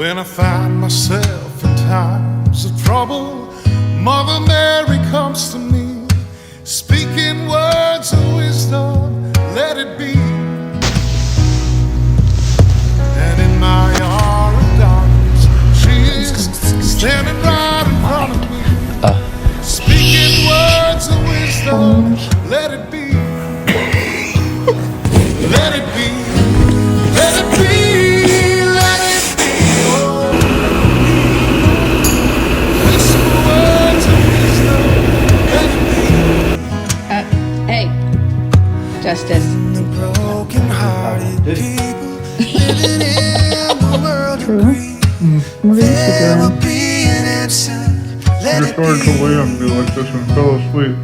When I find myself in times of trouble, Mother Mary comes to me, speaking words of wisdom, let it be. And in my hour of darkness, she is standing right in front of me, speaking words of wisdom, let it be. Let it be. Let it be. Let it be. Oh. Whisper words of wisdom, let it be. Hey, Justice. The broken-hearted people living in the world agree. There will be an answer. Let You're it starting to be. laugh, be like this and fell asleep.